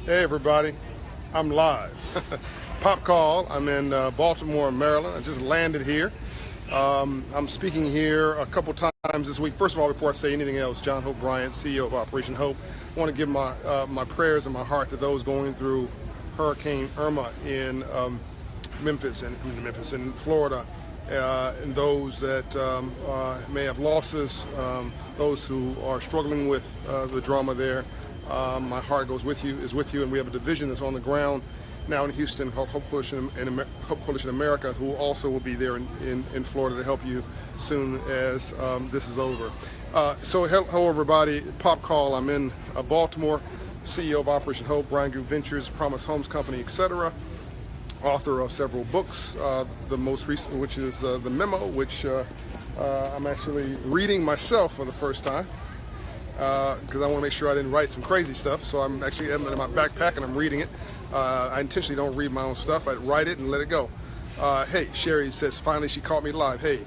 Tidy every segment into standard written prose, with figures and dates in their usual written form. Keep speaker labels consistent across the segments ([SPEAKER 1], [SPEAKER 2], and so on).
[SPEAKER 1] Hey everybody, I'm live. Pop call. I'm in Baltimore, Maryland. I just landed here. I'm speaking here a couple times this week. First of all, before I say anything else, John Hope Bryant, CEO of Operation Hope. I want to give my prayers and my heart to those going through Hurricane Irma in Memphis and Florida, and those that may have losses, those who are struggling with the drama there. My heart is with you, and we have a division that's on the ground now in Houston called Hope Coalition America, who also will be there in Florida to help you soon as this is over. So hello everybody, Pop Call. I'm in Baltimore, CEO of Operation Hope, Bryant Group Ventures, Promise Homes Company, etc. Author of several books, the most recent, which is the MEMO, which I'm actually reading myself for the first time. Because I want to make sure I didn't write some crazy stuff, so I'm actually in my backpack and I'm reading it. I intentionally don't read my own stuff. I write it and let it go. Hey, Sherry says finally she caught me live. Hey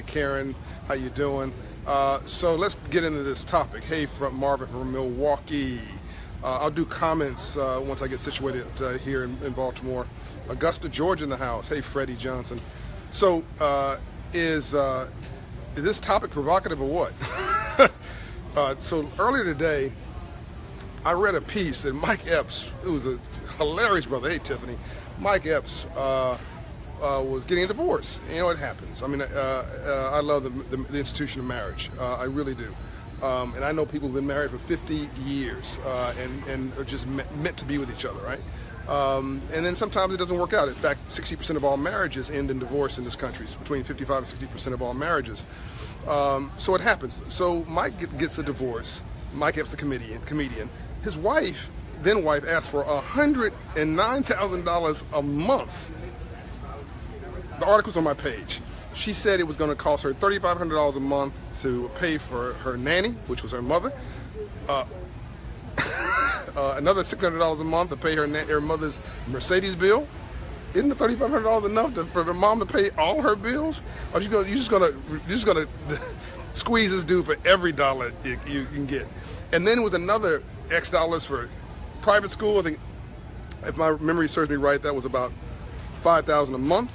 [SPEAKER 1] Karen, how you doing? So let's get into this topic. Hey, from Marvin from Milwaukee. I'll do comments once I get situated here in Baltimore. Augusta, Georgia in the house. Hey, Freddie Johnson. So is this topic provocative or what? So earlier today, I read a piece that Mike Epps, who was a hilarious brother, hey Tiffany, Mike Epps was getting a divorce. You know, it happens. I mean, I love the institution of marriage. I really do. And I know people who've been married for 50 years and are just meant to be with each other, right? And then sometimes it doesn't work out. In fact, 60% of all marriages end in divorce in this country. It's between 55 and 60% of all marriages. So it happens. So Mike gets a divorce. Mike Epps, the comedian. His wife, then wife, asked for $109,000 a month. The article's on my page. She said it was going to cost her $3,500 a month to pay for her nanny, which was her mother. Another $600 a month to pay her mother's Mercedes bill. Isn't the $3,500 enough for the mom to pay all her bills? Or you're just gonna squeeze this dude for every dollar you can get? And then with another X dollars for private school. I think, if my memory serves me right, that was about $5,000 a month.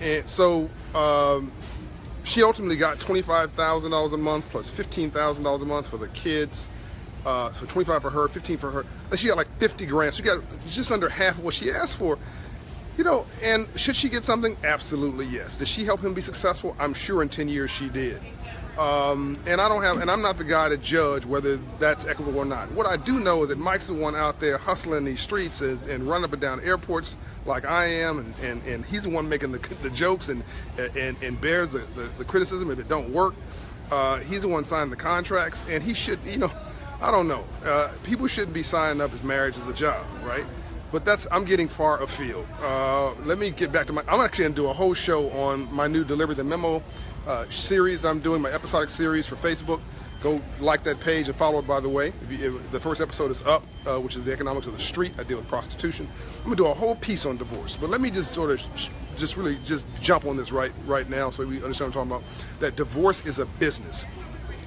[SPEAKER 1] And so she ultimately got $25,000 a month plus $15,000 a month for the kids. So 25 for her, 15 for her. And she got like 50 grand. She got just under half of what she asked for. You know, and should she get something? Absolutely yes. Did she help him be successful? I'm sure in 10 years she did. And I'm not the guy to judge whether that's equitable or not. What I do know is that Mike's the one out there hustling these streets and running up and down airports like I am, and he's the one making the jokes and bears the criticism if it don't work. He's the one signing the contracts, and he should, you know, I don't know. People shouldn't be signing up as marriage as a job, right? But I'm getting far afield. Let me get back to I'm actually gonna do a whole show on my new Deliver the Memo series I'm doing, my episodic series for Facebook. Go like that page and follow it, by the way. If the first episode is up, which is the economics of the street. I deal with prostitution. I'm gonna do a whole piece on divorce. But let me just sort of really jump on this right now so we understand what I'm talking about. That divorce is a business.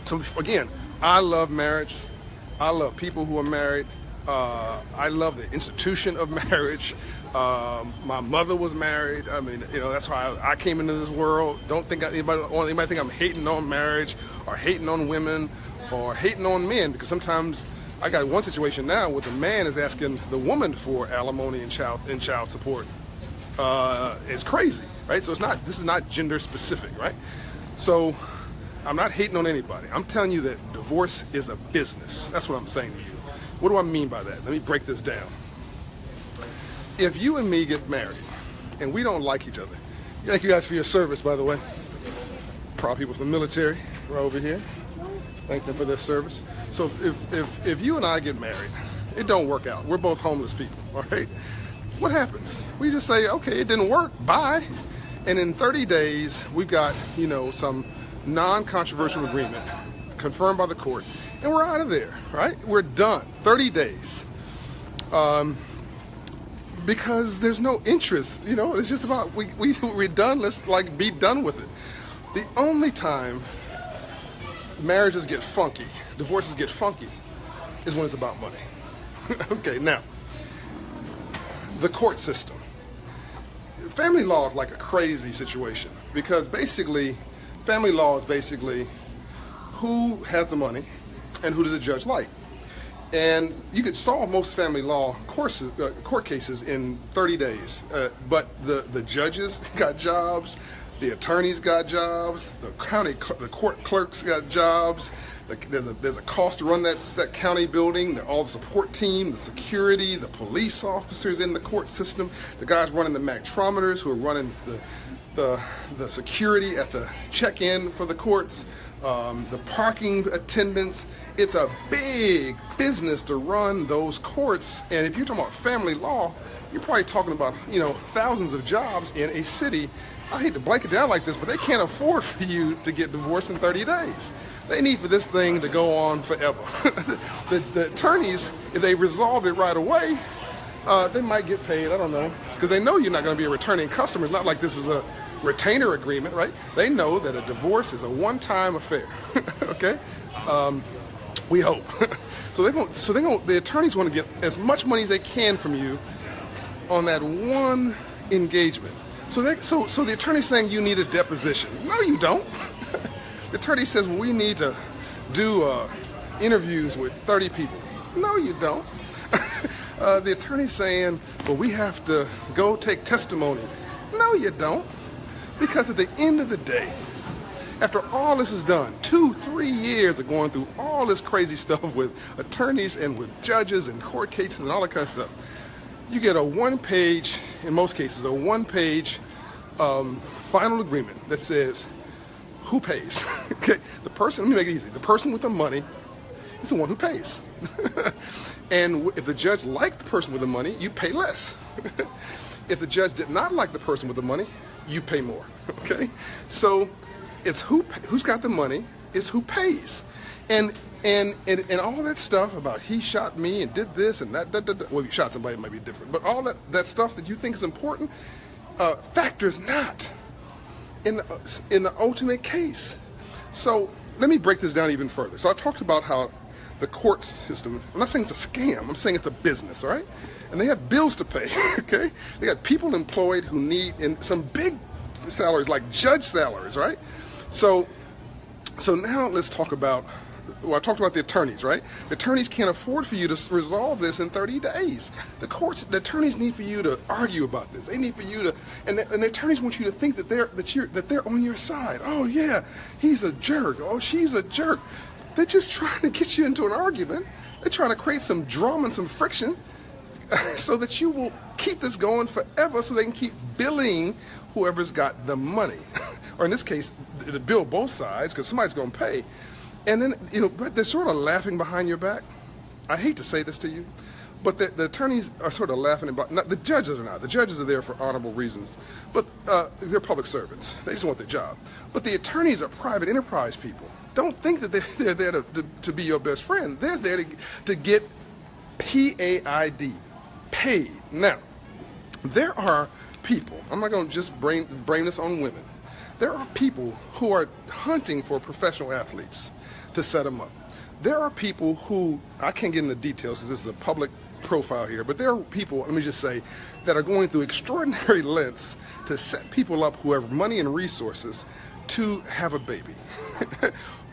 [SPEAKER 1] So again, I love marriage. I love people who are married. I love the institution of marriage. My mother was married. I mean, you know, that's how I came into this world. Don't think anybody think I'm hating on marriage or hating on women or hating on men, because sometimes I got one situation now where the man is asking the woman for alimony and child support. It's crazy, right? So this is not gender specific, right? So I'm not hating on anybody. I'm telling you that divorce is a business. That's what I'm saying to you. What do I mean by that? Let me break this down. If you and me get married and we don't like each other, thank you guys for your service, by the way. Proud people from the military right over here. Thank them for their service. So if you and I get married, it don't work out. We're both homeless people, all right? What happens? We just say, okay, it didn't work, bye. And in 30 days, we've got, you know, some non-controversial agreement confirmed by the court, and we're out of there, right? We're done. 30 days. Because there's no interest, you know, it's just about, we're done, let's like be done with it. The only time marriages get funky, divorces get funky, is when it's about money. Okay, now, the court system. Family law is like a crazy situation because basically, family law is basically who has the money and who does the judge like. And you could solve most family law court cases in 30 days. But the judges got jobs, the attorneys got jobs, the court clerks got jobs. There's a cost to run that county building. All the support team, the security, the police officers in the court system, the guys running the magtrometers who are running the security at the check-in for the courts, the parking attendants. It's a big business to run those courts. And if you're talking about family law, you're probably talking about, thousands of jobs in a city. I hate to break it down like this, but they can't afford for you to get divorced in 30 days. They need for this thing to go on forever. The attorneys, if they resolve it right away, they might get paid, I don't know, because they know you're not going to be a returning customer. It's not like this is a retainer agreement, right? They know that a divorce is a one-time affair, okay? We hope. The attorneys want to get as much money as they can from you on that one engagement. So the attorney's saying you need a deposition. No, you don't. The attorney says, well, we need to do interviews with 30 people. No, you don't. The attorney's saying, well, we have to go take testimony. No, you don't. Because at the end of the day, after all this is done, 2-3 years of going through all this crazy stuff with attorneys and with judges and court cases and all that kind of stuff, you get a one-page, in most cases, a one-page final agreement that says who pays. Okay, the person, let me make it easy, the person with the money is the one who pays. And if the judge liked the person with the money, you pay less. If the judge did not like the person with the money, you pay more. Okay, so it's who's got the money is who pays. And all that stuff about he shot me and did this and that, well, if you shot somebody, it might be different, but all that stuff that you think is important factors not in the ultimate case. So let me break this down even further. So I talked about how the court system, I'm not saying it's a scam, I'm saying it's a business, all right? And they have bills to pay, okay? They got people employed who need some big salaries, like judge salaries, right? So now let's talk about, well, I talked about the attorneys, right? The attorneys can't afford for you to resolve this in 30 days. The attorneys need for you to argue about this. They need for you to, and the attorneys want you to think that they're on your side. Oh yeah, he's a jerk. Oh, she's a jerk. They're just trying to get you into an argument. They're trying to create some drama and some friction so that you will keep this going forever so they can keep billing whoever's got the money. Or in this case, to bill both sides because somebody's going to pay. And then, but they're sort of laughing behind your back. I hate to say this to you, but the attorneys are sort of laughing about, not, the judges are not. The judges are there for honorable reasons, but they're public servants. They just want their job. But the attorneys are private enterprise people. Don't think that they're there to be your best friend. They're there to get PAID, paid. Now, there are people, I'm not going to just blame this on women. There are people who are hunting for professional athletes to set them up. There are people who, I can't get into details because this is a public profile here, but there are people, let me just say, that are going through extraordinary lengths to set people up who have money and resources to have a baby.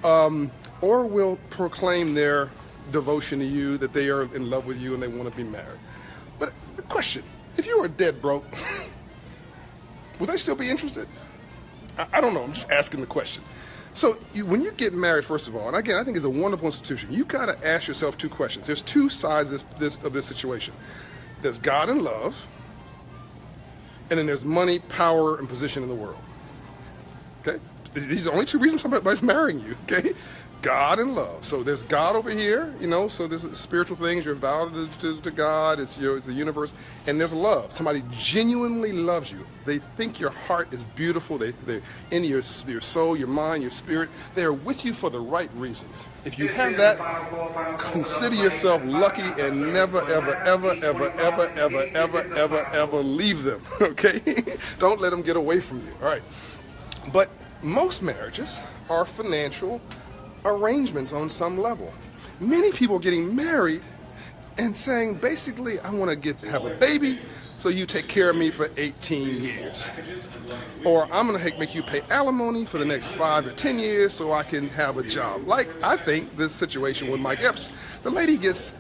[SPEAKER 1] Or will proclaim their devotion to you, that they are in love with you and they want to be married. But the question, if you were dead broke, would they still be interested? I don't know, I'm just asking the question. So when you get married, first of all, and again, I think it's a wonderful institution, you got to ask yourself two questions. There's two sides of this situation. There's God and love, and then there's money, power, and position in the world. Okay? These are the only two reasons somebody's marrying you, okay? God and love. So there's God over here, so there's spiritual things, you're vowed to God, it's the universe, and there's love. Somebody genuinely loves you. They think your heart is beautiful, they're in your soul, your mind, your spirit. They're with you for the right reasons. If you have that, consider yourself lucky and never, ever, ever, ever, ever, ever, ever, ever, ever leave them, okay? Don't let them get away from you, all right? But most marriages are financial arrangements on some level. Many people are getting married and saying basically, I want to have a baby, so you take care of me for 18 years. Or I'm going to make you pay alimony for the next 5 or 10 years so I can have a job. Like, I think this situation with Mike Epps, the lady gets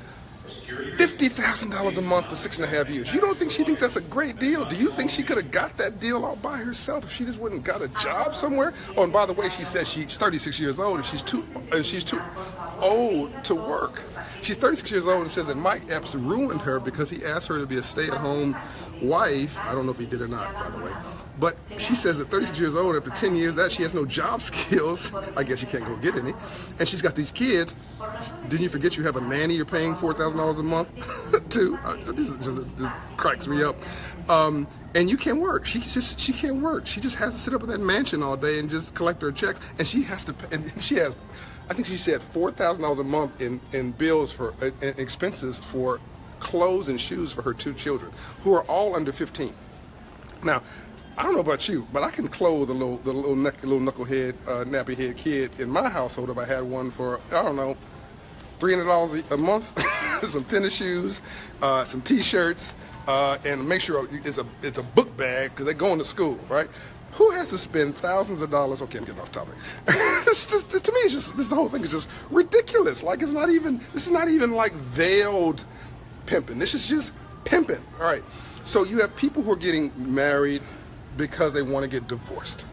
[SPEAKER 1] $50,000 a month for 6.5 years. You don't think she thinks that's a great deal? Do you think she could have got that deal all by herself if she just wouldn't got a job somewhere? Oh, and by the way, she says she's 36 years old and she's too old to work. She's 36 years old and says that Mike Epps ruined her because he asked her to be a stay-at-home wife. I don't know if he did or not, by the way. But she says at 36 years old, after 10 years, that she has no job skills. I guess she can't go get any. And she's got these kids. Didn't you forget you have a nanny you're paying $4,000 a month to? This cracks me up. And you can't work. She can't work. She just has to sit up in that mansion all day and just collect her checks. And she has to, and she has, I think she said $4,000 a month in bills for and expenses for clothes and shoes for her 2 children, who are all under 15. Now, I don't know about you, but I can clothe the little knucklehead, nappy head kid in my household if I had one for, I don't know, $300 a month, some tennis shoes, some T-shirts, and make sure it's a book bag because they're going to school, right? Who has to spend thousands of dollars? Okay, I'm getting off topic. To me, it's just, this whole thing is just ridiculous. Like, this is not even like veiled pimping. This is just pimping. All right. So you have people who are getting married because they want to get divorced.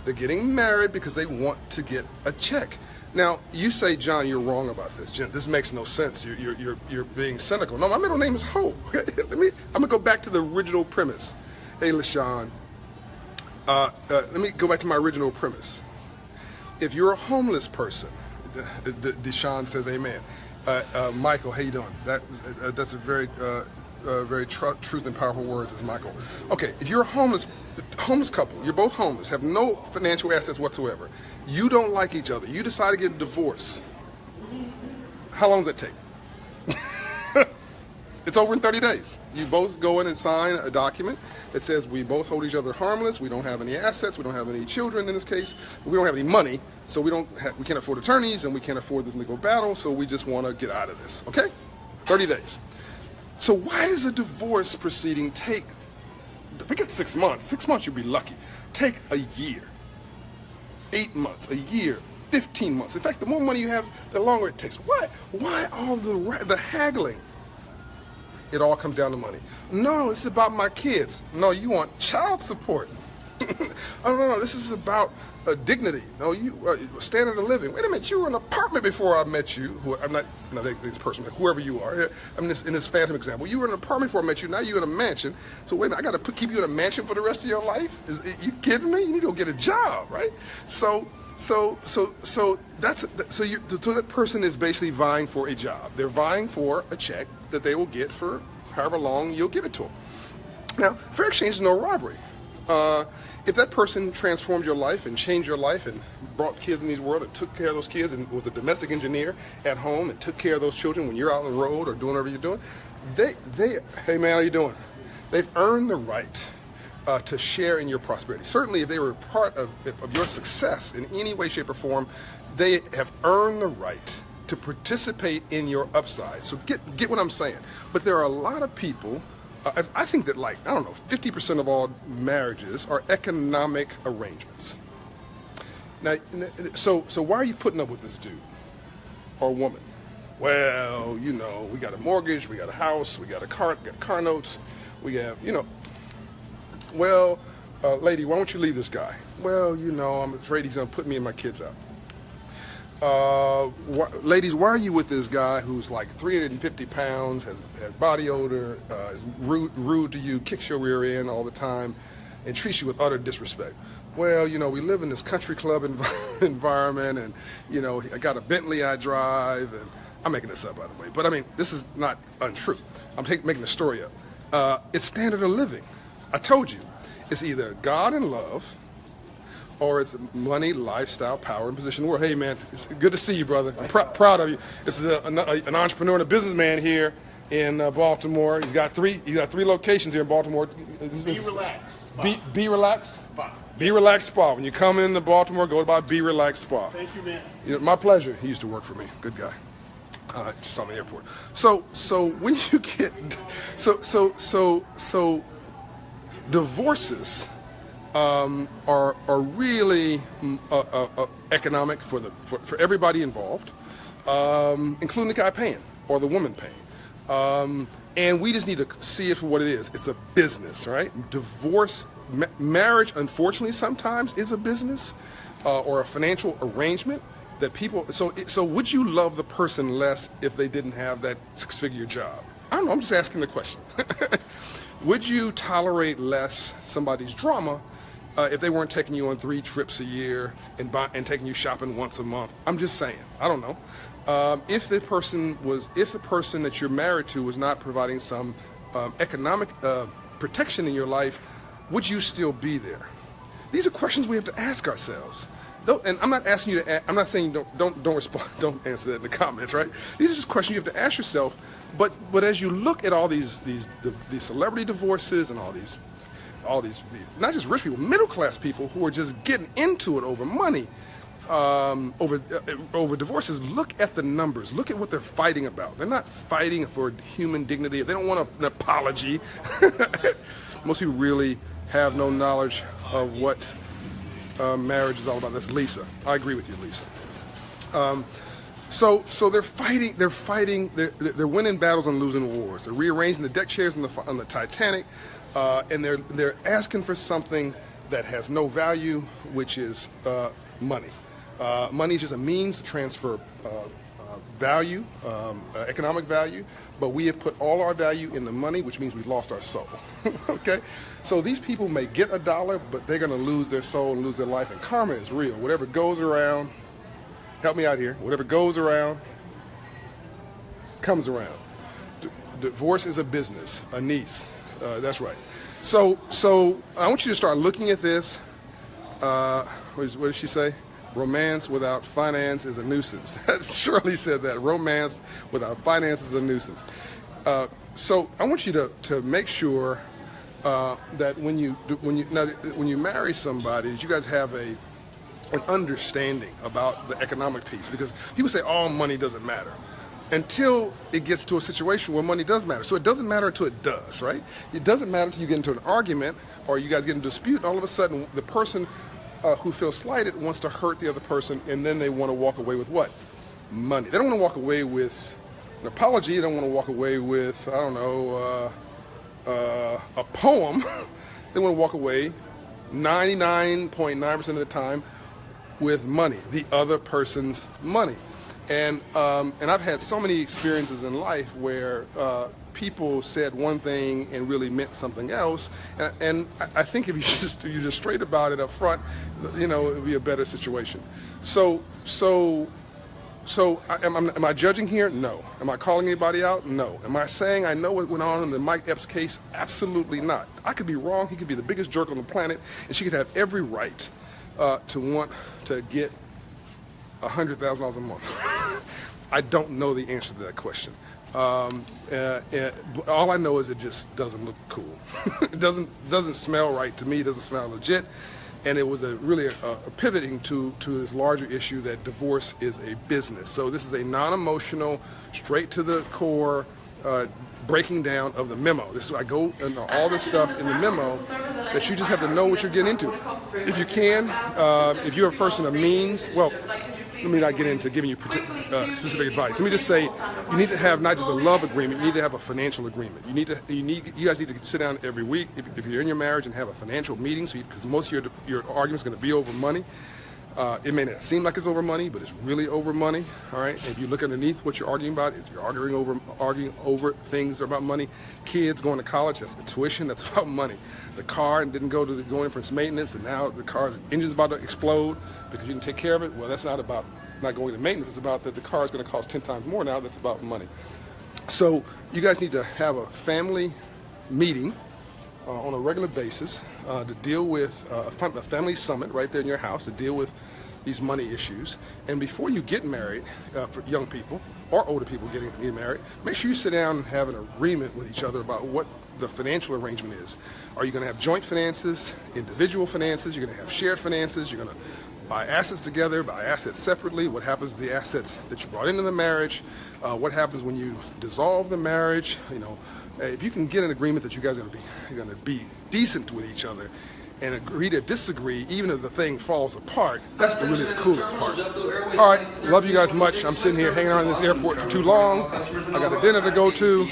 [SPEAKER 1] They're getting married because they want to get a check. Now, you say, John, you're wrong about this. Jim, this makes no sense. You're being cynical. No, my middle name is Hope. I'm gonna go back to the original premise. Hey, LaShawn, let me go back to my original premise. If you're a homeless person, Deshaun says, amen. Michael, how you doing? That's a very truth and powerful words, is Michael. Okay, if you're a homeless couple, you're both homeless, have no financial assets whatsoever, you don't like each other, you decide to get a divorce, how long does that take? It's over in 30 days. You both go in and sign a document that says we both hold each other harmless, we don't have any assets, we don't have any children in this case, we don't have any money, so we can't afford attorneys and we can't afford this legal battle, so we just want to get out of this, okay? 30 days. So why does a divorce proceeding take, forget 6 months, 6 months you'd be lucky, take a year, 8 months, a year, 15 months. In fact, the more money you have, the longer it takes. Why all the haggling? It all comes down to money. No, it's about my kids. No, you want child support. Oh, no, this is about dignity. No, standard of living. Wait a minute, you were in an apartment before I met you. I'm not this person, whoever you are. I'm in this phantom example. You were in an apartment before I met you. Now you're in a mansion. So wait a minute, I got to keep you in a mansion for the rest of your life? You kidding me? You need to go get a job, right? So that person is basically vying for a job. They're vying for a check that they will get for however long you'll give it to them. Now, fair exchange is no robbery. If that person transformed your life and changed your life and brought kids in this world and took care of those kids and was a domestic engineer at home and took care of those children when you're out on the road or doing whatever you're doing, hey man, how you doing? They've earned the right to share in your prosperity. Certainly if they were part of your success in any way, shape, or form, they have earned the right to participate in your upside. So get what I'm saying. But there are a lot of people, I think that 50% of all marriages are economic arrangements. Now, so why are you putting up with this dude or woman? Well, we got a mortgage, we got a house, we got car notes, we have, well, lady, why don't you leave this guy? Well, I'm afraid he's gonna put me and my kids out. Ladies, why are you with this guy who's like 350 pounds, has body odor, is rude to you, kicks your rear end all the time, and treats you with utter disrespect? Well, we live in this country club environment, and I got a Bentley I drive, and I'm making this up, by the way, but I mean, this is not untrue. I'm making the story up. It's standard of living. I told you, it's either God and love, or it's money, lifestyle, power, and position in the world. Hey man, it's good to see you, brother. I'm proud of you. This is an entrepreneur and a businessman here in Baltimore. He's got three locations here in Baltimore.
[SPEAKER 2] Be Relaxed Spa.
[SPEAKER 1] Be Relaxed
[SPEAKER 2] Spa.
[SPEAKER 1] Be Relaxed Spa. When you come into Baltimore, go by Be Relaxed Spa.
[SPEAKER 2] Thank you, man.
[SPEAKER 1] My pleasure. He used to work for me. Good guy. Just on the airport. So when you get so divorces are really economic for everybody involved, including the guy paying or the woman paying. And we just need to see it for what it is. It's a business, right? Divorce, marriage, unfortunately, sometimes is a business or a financial arrangement that people. So would you love the person less if they didn't have that six-figure job? I don't know. I'm just asking the question. Would you tolerate less somebody's drama if they weren't taking you on 3 trips a year and taking you shopping once a month? I'm just saying. I don't know. If the person that you're married to was not providing some economic protection in your life, would you still be there? These are questions we have to ask ourselves. And I'm not asking you to. I'm not saying don't respond. Don't answer that in the comments, right? These are just questions you have to ask yourself. But as you look at all these celebrity divorces and all these not just rich people, middle class people who are just getting into it over money. Over divorces, look at the numbers. Look at what they're fighting about. They're not fighting for human dignity. They don't want an apology. Most people really have no knowledge of what marriage is all about. That's Lisa. I agree with you, Lisa. So they're fighting. They're winning battles and losing wars. They're rearranging the deck chairs on the Titanic, and they're asking for something that has no value, which is money. Money is just a means to transfer value, economic value, but we have put all our value in the money, which means we've lost our soul. Okay? So these people may get $1, but they're going to lose their soul and lose their life, and karma is real. Whatever goes around, help me out here, whatever goes around, comes around. Divorce is a business, a niece. That's right. So I want you to start looking at this. What did she say? Romance without finance is a nuisance. Shirley said that. Romance without finance is a nuisance. So I want you to make sure that when you marry somebody, that you guys have an understanding about the economic piece, because people say all money doesn't matter until it gets to a situation where money does matter. So it doesn't matter until it does, right? It doesn't matter until you get into an argument or you guys get in a dispute, and all of a sudden the person who feels slighted wants to hurt the other person, and then they want to walk away with what? Money. They don't want to walk away with an apology. They don't want to walk away with, I don't know, a poem. They want to walk away 99.9% of the time with money, the other person's money. And I've had so many experiences in life where people said one thing and really meant something else. And I think if you're just straight about it up front, it would be a better situation. So am I judging here? No. Am I calling anybody out? No. Am I saying I know what went on in the Mike Epps case? Absolutely not. I could be wrong. He could be the biggest jerk on the planet, and she could have every right to want to get $100,000 a month. I don't know the answer to that question. All I know is it just doesn't look cool. It doesn't smell right to me. It doesn't smell legit. And it was really a pivoting to this larger issue that divorce is a business. So this is a non-emotional, straight to the core breaking down of the memo. I go into all this stuff in the memo that you just have to know what you're getting into. If you can, if you're a person of means, well, let me not get into giving you specific advice. Let me just say, you need to have not just a love agreement, you need to have a financial agreement. You guys need to sit down every week if you're in your marriage and have a financial meeting, because most of your argument's going to be over money. It may not seem like it's over money, but it's really over money. All right. If you look underneath what you're arguing about, you're arguing over things that are about money. Kids going to college, that's the tuition, that's about money. The car didn't go in for its maintenance, and now the car's engine's about to explode because you didn't take care of it. Well, that's not about not going to maintenance. It's about that the car is going to cost 10 times more now. That's about money. So you guys need to have a family meeting on a regular basis to deal with a family summit right there in your house to deal with these money issues. And before you get married, for young people or older people getting married, make sure you sit down and have an agreement with each other about what the financial arrangement is. Are you going to have joint finances, individual finances? You're going to have shared finances? You're going to buy assets together, buy assets separately, what happens to the assets that you brought into the marriage, what happens when you dissolve the marriage. You know, if you can get an agreement that you guys are going to be decent with each other and agree to disagree, even if the thing falls apart, that's really the coolest part. All right, love you guys much. I'm sitting here hanging around in this airport for too long. I got a dinner to go to.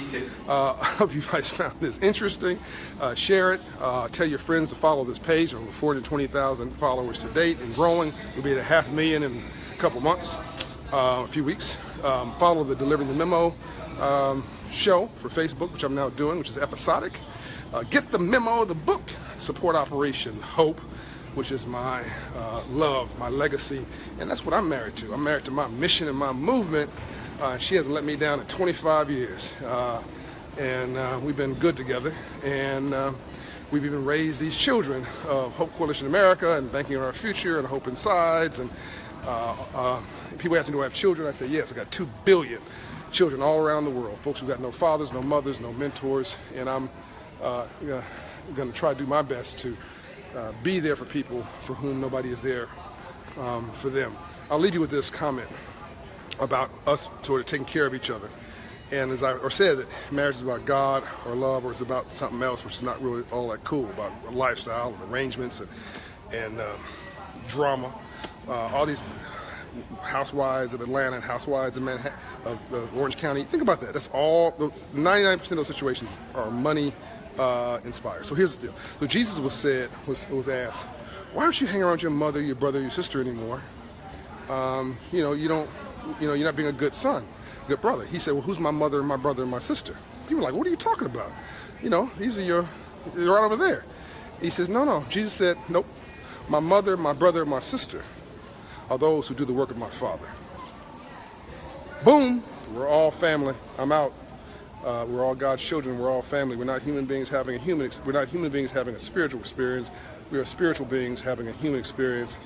[SPEAKER 1] I hope you guys found this interesting. Share it. Tell your friends to follow this page. Over 420,000 followers to date and growing. We'll be at 500,000 in a couple months, a few weeks. Follow the Delivering the Memo show for Facebook, which I'm now doing, which is episodic. Get the Memo, the book. Support Operation Hope, which is my love, my legacy, and that's what I'm married to. I'm married to my mission and my movement. She hasn't let me down in 25 years, and we've been good together, and we've even raised these children of Hope Coalition America and Banking on Our Future and Hope Insides, and people ask me, do I have children? I say, yes, I got 2 billion children all around the world, folks who got no fathers, no mothers, no mentors, and I'm going to try to do my best to be there for people for whom nobody is there for them. I'll leave you with this comment about us sort of taking care of each other. And as I said, that marriage is about God or love, or it's about something else, which is not really all that cool, about lifestyle and arrangements and drama. All these housewives of Atlanta and housewives of Manhattan, of Orange County. Think about that. That's all. 99% of those situations are money inspired. So here's the deal. So Jesus was asked, why don't you hang around your mother, your brother, your sister anymore? You're not being a good son, good brother. He said, well, who's my mother, my brother, and my sister? People were like, what are you talking about? These are they're right over there. He says, no. Jesus said, nope. My mother, my brother, and my sister are those who do the work of my Father. Boom. We're all family. I'm out. We're all God's children. We're all family. We're not human beings having we're not human beings having a spiritual experience. We are spiritual beings having a human experience.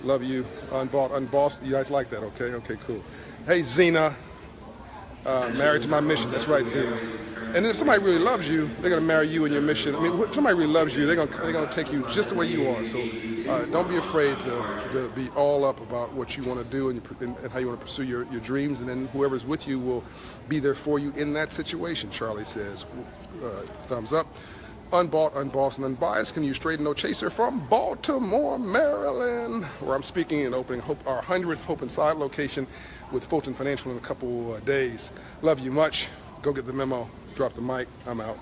[SPEAKER 1] Love you. Unbought, unbossed. You guys like that? Okay. Okay. Cool. Hey, Zena. Married to my mission. That's right, Zena. And then if somebody really loves you, they're gonna marry you and your mission. I mean, if somebody really loves you, they're gonna take you just the way you are. So don't be afraid to be all up about what you want to do and how you want to pursue your dreams. And then whoever's with you will be there for you in that situation. Charlie says, thumbs up. Unbought, unbossed, and unbiased. Can you straight no chaser from Baltimore, Maryland, where I'm speaking and opening our 100th Hope Inside location with Fulton Financial in a couple days. Love you much. Go get the memo. Drop the mic. I'm out.